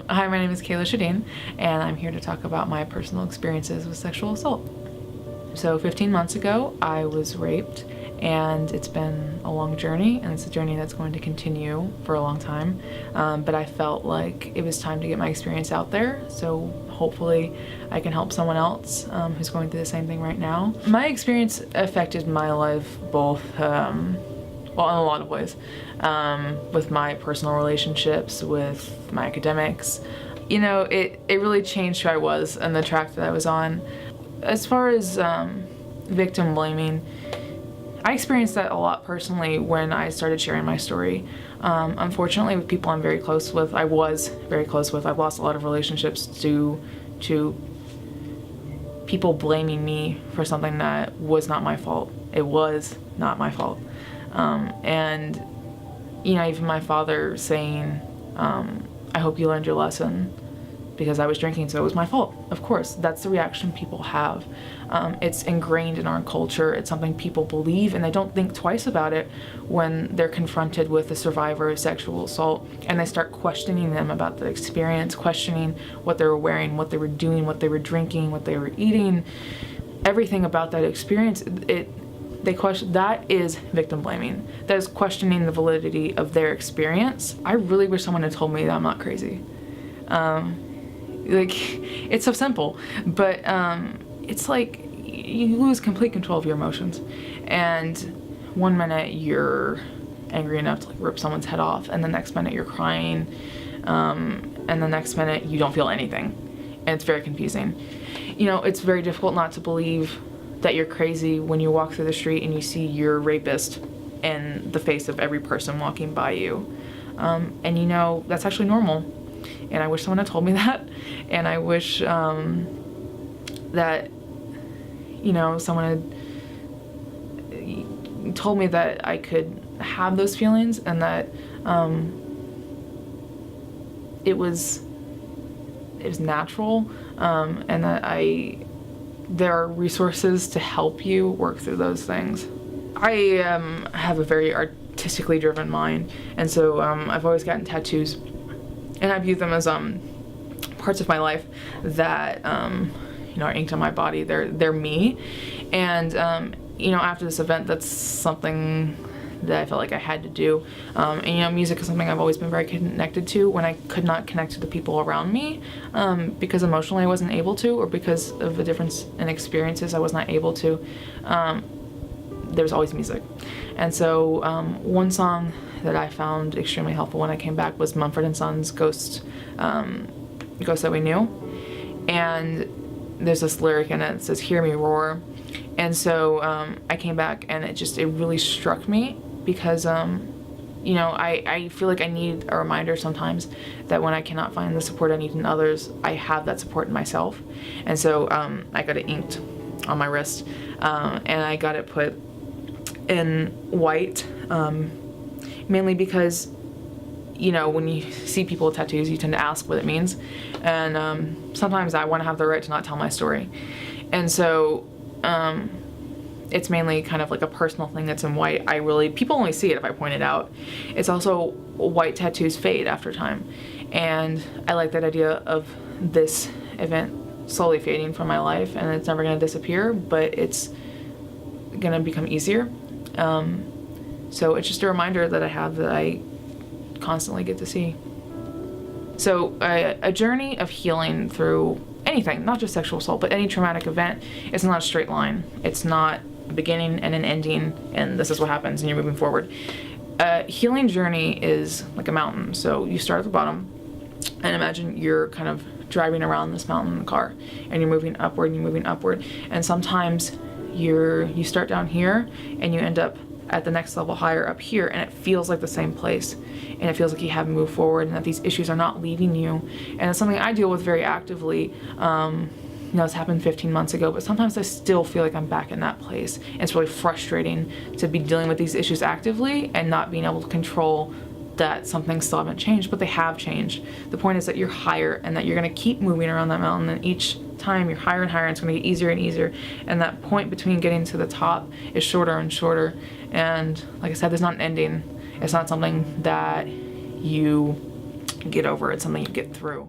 Hi, my name is Kaila Schedeen, and I'm here to talk about my personal experiences with sexual assault. So 15 months ago, I was raped, and it's been a long journey, and it's a journey that's going to continue for a long time. But I felt like it was time to get my experience out there, so hopefully I can help someone else who's going through the same thing right now. My experience affected my life both well, in a lot of ways, with my personal relationships, with my academics. You know, it really changed who I was and the track that I was on. As far as victim blaming, I experienced that a lot personally when I started sharing my story. Unfortunately, with people I'm very close with, I was very close with, I've lost a lot of relationships due to people blaming me for something that was not my fault. It was not my fault. And, you know, even my father saying, I hope you learned your lesson because I was drinking, so it was my fault. Of course, that's the reaction people have. It's ingrained in our culture. It's something people believe, and they don't think twice about it when they're confronted with a survivor of sexual assault, and they start questioning them about the experience, questioning what they were wearing, what they were doing, what they were drinking, what they were eating, everything about that experience. They question, that is victim blaming. That is questioning the validity of their experience. I really wish someone had told me that I'm not crazy. Like, it's so simple, but it's like you lose complete control of your emotions. And one minute you're angry enough to like rip someone's head off, and the next minute you're crying, and the next minute you don't feel anything. And it's very confusing. You know, it's very difficult not to believe that you're crazy when you walk through the street and you see your rapist in the face of every person walking by you. And you know, that's actually normal. And I wish someone had told me that. And I wish that, you know, someone had told me that I could have those feelings and that it was natural, and that there are resources to help you work through those things. I have a very artistically driven mind, and so I've always gotten tattoos, and I view them as parts of my life that you know, are inked on my body. They're me, and you know, after this event, that's something that I felt like I had to do. And you know, music is something I've always been very connected to when I could not connect to the people around me, because emotionally I wasn't able to, or because of a difference in experiences I was not able to. There was always music. And so one song that I found extremely helpful when I came back was Mumford & Sons' Ghost That We Knew. And there's this lyric in it that says, "Hear me roar." And so I came back, and it really struck me because, you know, I feel like I need a reminder sometimes that when I cannot find the support I need in others, I have that support in myself. And so I got it inked on my wrist, and I got it put in white, mainly because, you know, when you see people with tattoos, you tend to ask what it means. And sometimes I want to have the right to not tell my story. And so it's mainly kind of like a personal thing that's in white. People only see it if I point it out. It's also white tattoos fade after time. And I like that idea of this event slowly fading from my life, and it's never gonna disappear, but it's gonna become easier. So it's just a reminder that I have that I constantly get to see. So a journey of healing through anything, not just sexual assault, but any traumatic event, is not a straight line. It's not a beginning and an ending, and this is what happens, and you're moving forward. A healing journey is like a mountain. So you start at the bottom, and imagine you're kind of driving around this mountain in the car, and you're moving upward, and you're moving upward, and sometimes you start down here, and you end up at the next level higher up here, and it feels like the same place, and it feels like you haven't moved forward, and that these issues are not leaving you. And it's something I deal with very actively. You know, it's happened 15 months ago, but sometimes I still feel like I'm back in that place. And it's really frustrating to be dealing with these issues actively and not being able to control that some things still haven't changed, but they have changed. The point is that you're higher, and that you're gonna keep moving around that mountain, and each time you're higher and higher, and it's gonna get easier and easier, and that point between getting to the top is shorter and shorter. And like I said, there's not an ending. It's not something that you get over, it's something you get through.